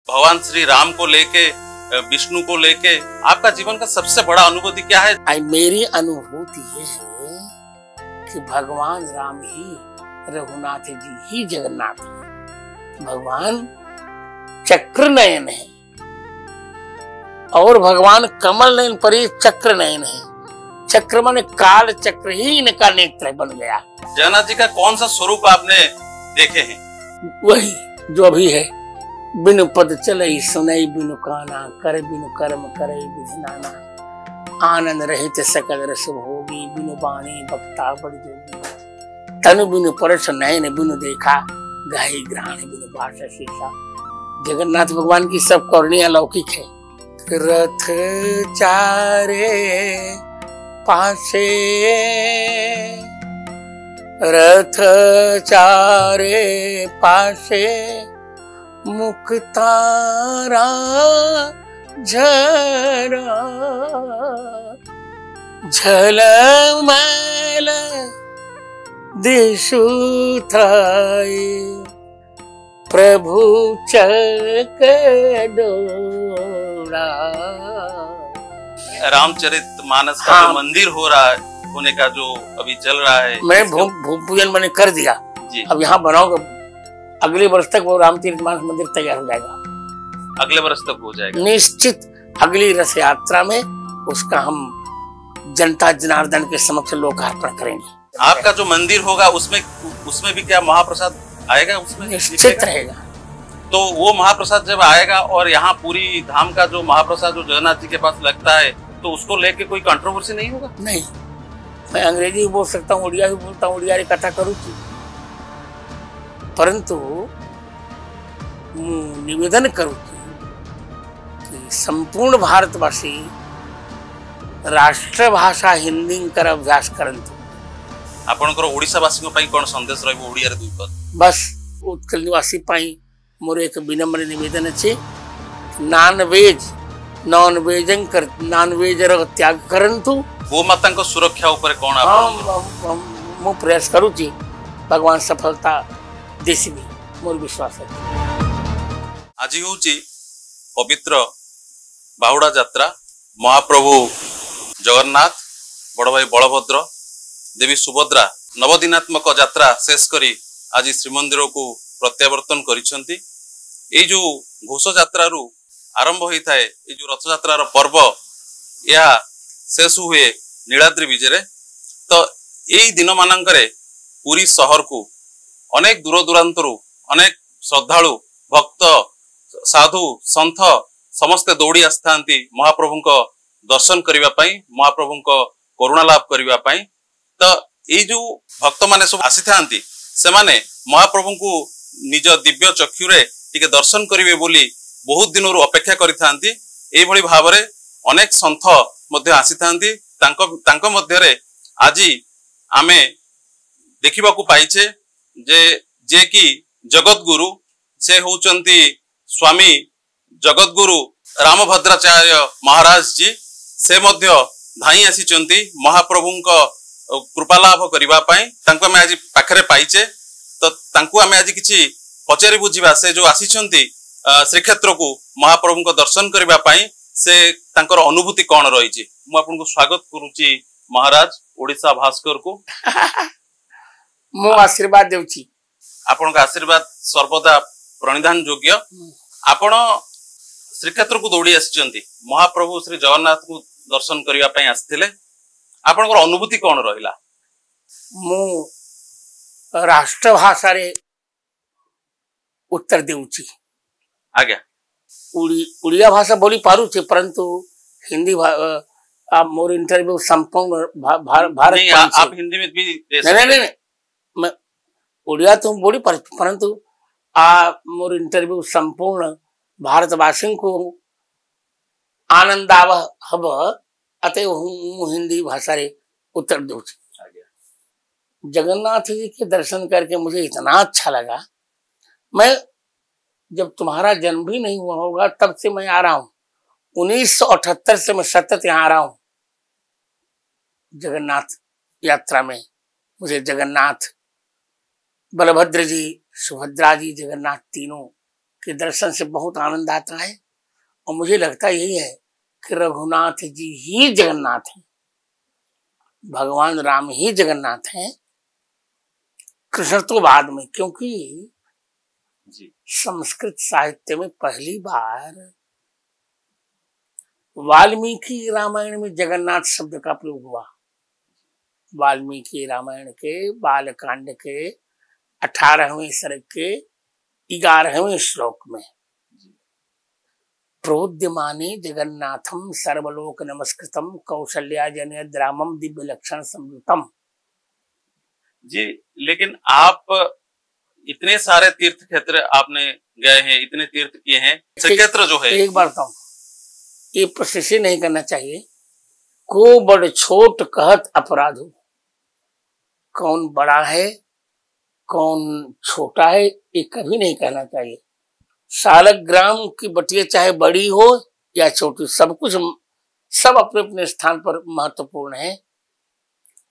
भगवान श्री राम को लेके, विष्णु को लेके आपका जीवन का सबसे बड़ा अनुभूति क्या है? मेरी अनुभूति ये है कि भगवान राम ही रघुनाथ जी ही जगन्नाथ है। भगवान चक्र नयन है और भगवान कमल नयन पर ही चक्र नयन है। चक्र माने काल चक्र ही इनका नेत्र बन गया। जगन्नाथ जी का कौन सा स्वरूप आपने देखे हैं? वही जो अभी है, बिनु पद चलई सुनई बिनु काना, कर बिनु कर्म करई विधि नाना, आनंद रहित सकल रस भोगी, बिनु बाणी बक्ता बड़ जोगी, तनु बिनु परस नयन बिनु देखा, गाही ग्रहण बिनु भाषा शीशा। जगन्नाथ भगवान की सब करुणिया लौकिक है। रथ चारे पासे, रथ चारे पासे, मुख तारा झरा, झलमल दिशु थाई, प्रभु चक डोरा। रामचरित मानस का जो मंदिर हो रहा है, होने का जो अभी चल रहा है, मैं भूमि पूजन मैंने कर दिया जी। अब यहाँ बनाऊंगा, अगले वर्ष तक वो रामचरित मानस मंदिर तैयार हो जाएगा। अगले वर्ष तक हो जाएगा निश्चित। अगली रथ यात्रा में उसका हम जनता जनार्दन के समक्ष लोकार्पण करेंगे। आपका जो मंदिर होगा उसमें भी क्या महाप्रसाद आएगा? उसमें निश्चित रहेगा। तो वो महाप्रसाद जब आएगा और यहाँ पूरी धाम का जो महाप्रसाद जो जगन्नाथ जी के पास लगता है, तो उसको लेके कोई कंट्रोवर्सी नहीं होगा? नहीं, मैं अंग्रेजी भी बोल सकता हूँ, उड़िया भी बोलता हूँ, उड़िया कथा करूँ, परंतु निवेदन करूँ कि संपूर्ण भारतवासी राष्ट्रभाषा हिंदी कर अभ्यास करंतु। आपनकर ओडिशावासी पई कोन संदेश रहबो ओडिया रे दुई पद? बस उत्कल निवासी पई मोर एक विनम्र निवेदन अछि, नॉन वेज रो त्याग करंतु। गो माता को सुरक्षा ऊपर कोन आप मु प्रयास करू छी, भगवान सफलता देसिबी मोर विश्वास है। आज होची पवित्र बाहुड़ा यात्रा। महाप्रभु जगन्नाथ, बड़ भाई बलभद्र, देवी सुभद्रा नवदिनात्मक यात्रा शेष करी आज श्रीमंदिर को प्रत्यावर्तन करिसंती। ए जो घोष यात्रा रु आरंभ होई थाए, ए जो रथ यात्रा पर्व यह शेष हुए नीलाद्रि विजय। तो यही दिन मानकरे पुरी शहर को अनेक दूर दूरांतरु अनेक श्रद्धालु भक्त साधु संत समस्ते दौड़ी आस्थांती महाप्रभु को दर्शन करिबा पई, महाप्रभु को करुणा लाभ करिबा पई। तो ये जो भक्त माने सब आसी थांती, से माने महाप्रभु को निज दिव्य चक्षुरे टिके दर्शन करिवे बोली बहुत दिन अपेक्षा करि थांती। एई भली भाबरे अनेक संत मध्य आसी थांती। तांको मध्यरे आजी आमे देखिबा को पाइछे जे कि जगत गुरु से होचंती स्वामी जगत गुरु रामभद्राचार्य महाराज जी। से मध्य धाई आसीचंती महाप्रभुंक कृपा लाभ करिबा पई। तांको आमे आज पाखरे पाइछे, तो तांको आमे आज किछि पचारि बुझिबा। से जो आसीचंती श्रीक्षेत्र को महाप्रभु को दर्शन करिबा पई, से तांकर अनुभूति कोन रहिछि। मु आपनको स्वागत करूछि महाराज ओडिसा भास्कर को। मु आशीर्वाद देउछि। आपनका आशीर्वाद सर्वदा प्रणिधान योग्य। आपण श्रीक्षेत्र को दौड़ी आसीचंती, महाप्रभु श्री जगन्नाथ को दर्शन करिबा पई आस्थिले। आपनकर अनुभूति कोन रहिला? मु राष्ट्रभाषा रे उत्तर देउछि। आज्ञा। उड़िया भाषा बोली पारु छे, परंतु हिंदी आप मोर इंटरव्यू संपूर्ण भारत नहीं, आप हिंदी में भी दे सकते। नहीं, मैं उड़िया तो बोली परंतु मोर इंटरव्यू संपूर्ण भारतवासियों को आनंदाव हब, अतः हिंदी भाषा रे उत्तर दूँ। जगन्नाथ जी के दर्शन करके मुझे इतना अच्छा लगा। मैं जब तुम्हारा जन्म भी नहीं हुआ होगा तब से मैं आ रहा हूँ। 1978 से मैं सतत यहाँ आ रहा हूँ जगन्नाथ यात्रा में। मुझे जगन्नाथ, बलभद्र जी, सुभद्रा जी, जगन्नाथ तीनों के दर्शन से बहुत आनंद आता है। और मुझे लगता यही है कि रघुनाथ जी ही जगन्नाथ हैं, भगवान राम ही जगन्नाथ हैं, कृष्ण तो बाद में। क्योंकि संस्कृत साहित्य में पहली बार वाल्मीकि रामायण में जगन्नाथ शब्द का प्रयोग हुआ। वाल्मीकि रामायण के बालकांड के 18वें सर्ग के 11वें श्लोक में प्रोद्यमाने जगन्नाथम सर्वलोक नमस्कृतम कौशल्या जनयद रामम दिव्य लक्षण संयुतम। जी, लेकिन आप इतने सारे तीर्थ क्षेत्र आपने गए हैं, इतने तीर्थ किए हैं, श्रीक्षेत्र जो है, एक बार बताऊं, ये प्रशंसा नहीं करना चाहिए। को बड़ छोट कहत अपराध हो, कौन बड़ा है कौन छोटा है ये कभी नहीं कहना चाहिए। सालग्राम की बटिया चाहे बड़ी हो या छोटी, सब कुछ सब अपने अपने स्थान पर महत्वपूर्ण है।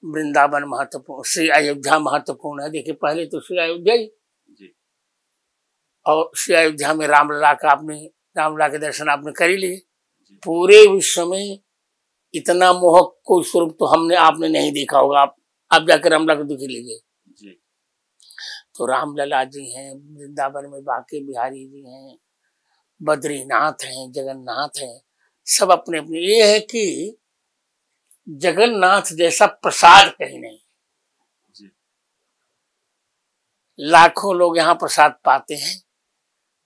वृंदावन महत्वपूर्ण, श्री अयोध्या महत्वपूर्ण है। देखिए पहले तो श्री अयोध्या ही, और श्री अयोध्या में रामलला के दर्शन आपने कर ही लिए। पूरे विश्व में इतना मोहक कोई स्वरूप तो आपने नहीं देखा होगा। आप जाकर रामलला को देख लीजिए। तो रामलला जी हैं, वृंदावन में बांके बिहारी जी हैं, बद्रीनाथ हैं, जगन्नाथ हैं, सब अपने अपने। ये है कि जगन्नाथ जैसा प्रसाद कहीं नहीं। लाखों लोग यहाँ प्रसाद पाते हैं,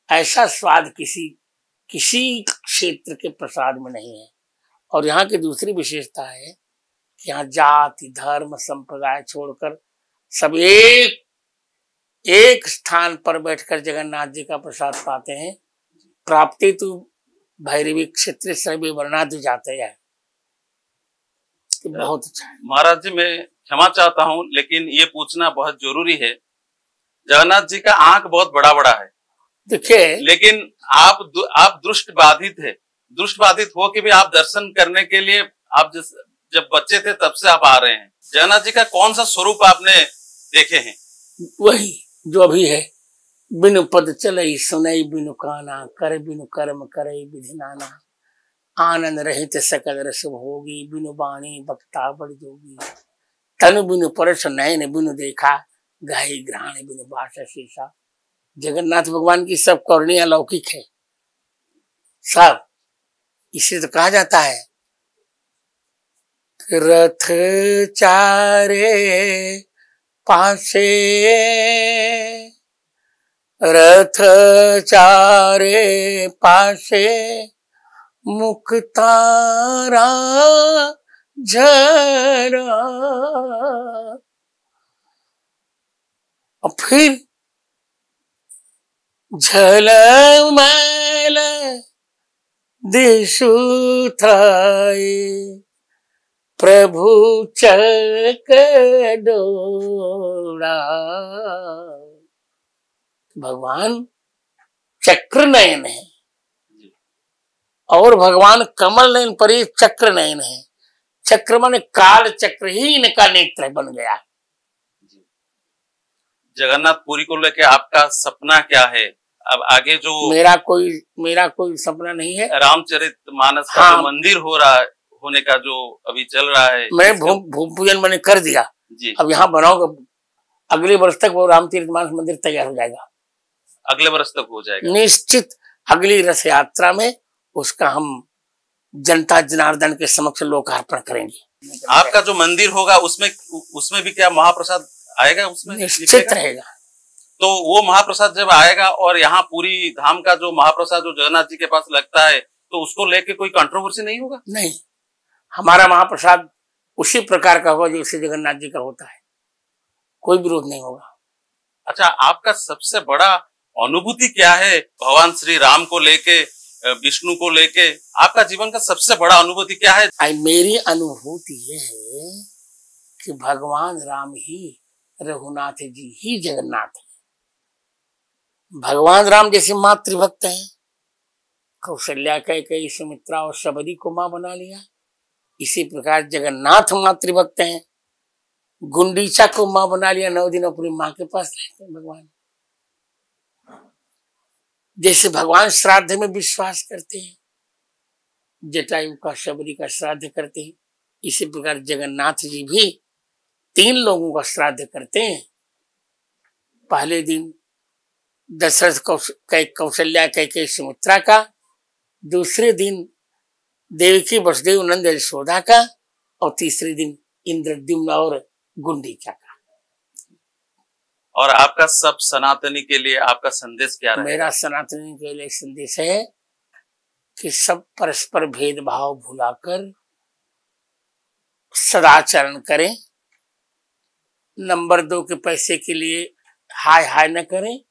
ऐसा स्वाद किसी क्षेत्र के प्रसाद में नहीं है। और यहाँ की दूसरी विशेषता है कि यहाँ जाति धर्म संप्रदाय छोड़कर सब एक स्थान पर बैठकर जगन्नाथ जी का प्रसाद पाते हैं। प्राप्ति तो भैरवी क्षेत्र सर्वे वर्णादि जाते हैं। बहुत अच्छा है। महाराज जी, मैं क्षमा चाहता हूँ, लेकिन ये पूछना बहुत जरूरी है। जगन्नाथ जी का आंख बहुत बड़ा बड़ा है, देखिए, लेकिन आप दृष्टि बाधित है। दृष्टि बाधित हो के भी आप दर्शन करने के लिए आप जब बच्चे थे तब से आप आ रहे हैं। जगन्नाथ जी का कौन सा स्वरूप आपने देखे हैं? वही जो अभी है, बिनु पद चलई सुनई बिनु काना, कर बिनु कर्म करई विधि नाना, आनंद रहित सकल रस भोगी, बिनु बाणी बक्ता बड़ जोगी, तनु बिनु परस नयन बिनु देखा, गाय ग्रहण बिनु बास शीशा। जगन्नाथ भगवान की सब करुणियां लौकिक है सब। इसे तो कहा जाता है रथ चारे पासे, रथ चारे पासे, मुख तारा झरा। और फिर झलमल दिशु थाए, प्रभु चक डोरा। भगवान चक्र नयन है और भगवान कमल नयन पर ही चक्र नयन है। चक्र माने काल चक्र ही इनका नेत्र बन गया। जगन्नाथपुरी को लेके आपका सपना क्या है? अब आगे जो मेरा कोई सपना नहीं है। रामचरितमानस का जो मंदिर होने का जो अभी चल रहा है, मैं भूमि पूजन मैंने कर दिया जी। अब यहाँ बनाऊंगा, अगले वर्ष तक वो रामचरितमानस मंदिर तैयार हो जाएगा। अगले वर्ष तक हो जाएगा निश्चित। अगली रथ यात्रा में उसका हम जनता जनार्दन के समक्ष लोकार्पण करेंगे। आपका जो मंदिर होगा उसमें भी क्या महाप्रसाद आएगा? उसमें निश्चित रहेगा। तो वो महाप्रसाद जब आएगा और यहाँ पूरी धाम का जो महाप्रसाद जो जगन्नाथ जी के पास लगता है, तो उसको लेके कोई कंट्रोवर्सी नहीं होगा? नहीं, हमारा महाप्रसाद उसी प्रकार का होगा जैसे जगन्नाथ जी का होता है, कोई विरोध नहीं होगा। अच्छा, आपका सबसे बड़ा अनुभूति क्या है भगवान श्री राम को लेके, विष्णु को लेके? आपका जीवन का सबसे बड़ा अनुभूति क्या है? मेरी अनुभूति ये है कि भगवान राम ही रघुनाथ जी ही जगन्नाथ है। भगवान राम जैसे मातृभक्त हैं, कौशल्या कैकेयी सुमित्रा और सबरी को मां बना लिया, इसी प्रकार जगन्नाथ मातृभक्त हैं। गुंडीचा को मां बना लिया, 9 दिन अपनी मां के पास रहते हैं भगवान। जैसे भगवान श्राद्ध में विश्वास करते हैं, जटायु का शबरी का श्राद्ध करते हैं, इसी प्रकार जगन्नाथ जी भी 3 लोगों का श्राद्ध करते हैं। पहले दिन दशरथ कौशल्या कैकेयी सुमित्रा का, दूसरे दिन देवकी वसुदेव नंद यशोदा का, और तीसरे दिन इंद्रद्युम्न और गुंडीचा का। और आपका सब सनातनी के लिए आपका संदेश क्या रहेगा? मेरा सनातनी के लिए संदेश है कि सब परस्पर भेदभाव भुलाकर सदाचरण करें। नंबर 2 के पैसे के लिए हाय हाय न करें,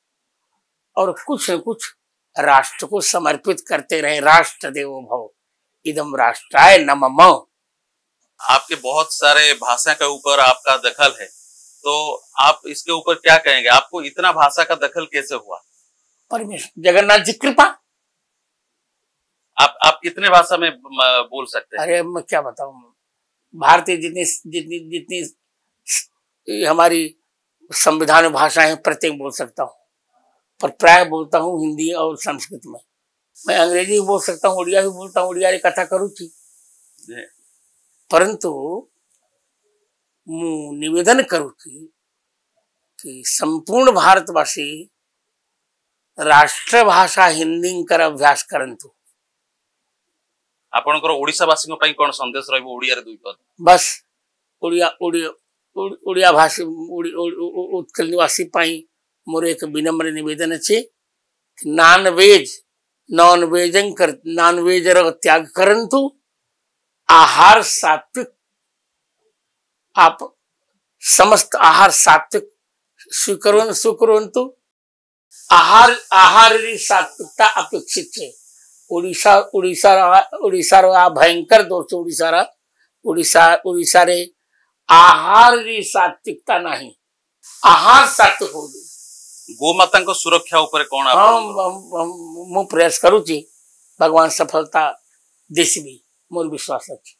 और कुछ न कुछ राष्ट्र को समर्पित करते रहे। राष्ट्र देवो भव, इदम राष्ट्राय नमः। आपके बहुत सारे भाषा के ऊपर आपका दखल है, तो आप इसके ऊपर क्या कहेंगे? आपको इतना भाषा का दखल कैसे हुआ? परमेश्वर जगन्नाथ जी कृपा। आप कितने भाषा में बोल सकते हैं? अरे मैं क्या बताऊं, भारतीय जितनी जितनी जितनी हमारी संविधान भाषाएं प्रत्येक बोल सकता हूँ, पर प्राय बोलता हूँ हिंदी और संस्कृत में। मैं अंग्रेजी भी बोल सकता हूँ, उड़िया भी बोलता हूँ, उड़िया कथा करूची। परंतु मु निवेदन करूची कि संपूर्ण भारतवासी राष्ट्र भाषा हिंदी कर अभ्यास करंतु। आपनकर ओडिशावासी पई कोन संदेश रहबो ओडिया रे 2 पद? बस ओडिया भाषी उत्कल निवासी पाई मोर एक विनम्र निवेदन अच्छे, नॉन वेज त्याग करंतु, आहार सात्विक, आप समस्त आहार सात्विक स्वीकरन्तु। आहार सात्विकता अपेक्षित है। ओडिशा भयंकर दोष ओडिशा रे आहार सात्विकता नहीं, आहार सात्विक हो। गोमाता को सुरक्षा ऊपर कौन मु प्रयास करूची, भगवान सफलता देसी मोर विश्वास अच्छे।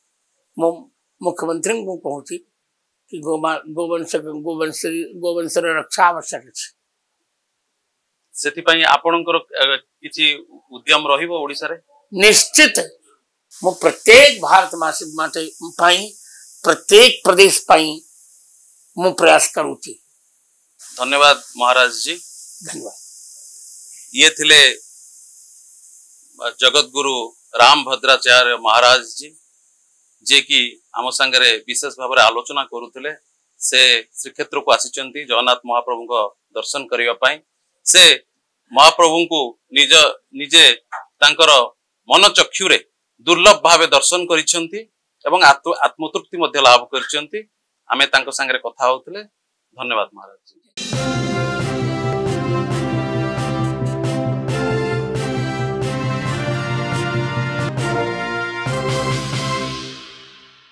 मुख्यमंत्री को कहूची कि गोवंश रक्षा आवश्यक है। सेति आपणकर किछि उद्यम रहिबो ओडिसा रे? निश्चित मु प्रत्येक भारत माटे प्रत्येक प्रदेश पाई मु प्रयास करूची। धन्यवाद महाराज जी। धन्यवाद। ये थिले जगत गुरु राम भद्राचार्य महाराज जी, जे कि आम संगे विशेष भाव में आलोचना करुले। से श्रीक्षेत्र को आसिचंती जगन्नाथ महाप्रभु को दर्शन करने पाई। से महाप्रभु को निजे तांकर मन चक्षुरे दुर्लभ भावे दर्शन करिसेंती एवं आत्मतृप्ति मध्य लाभ करिसेंती। आमे तांको संगे कथा होतले। धन्यवाद महाराज जी।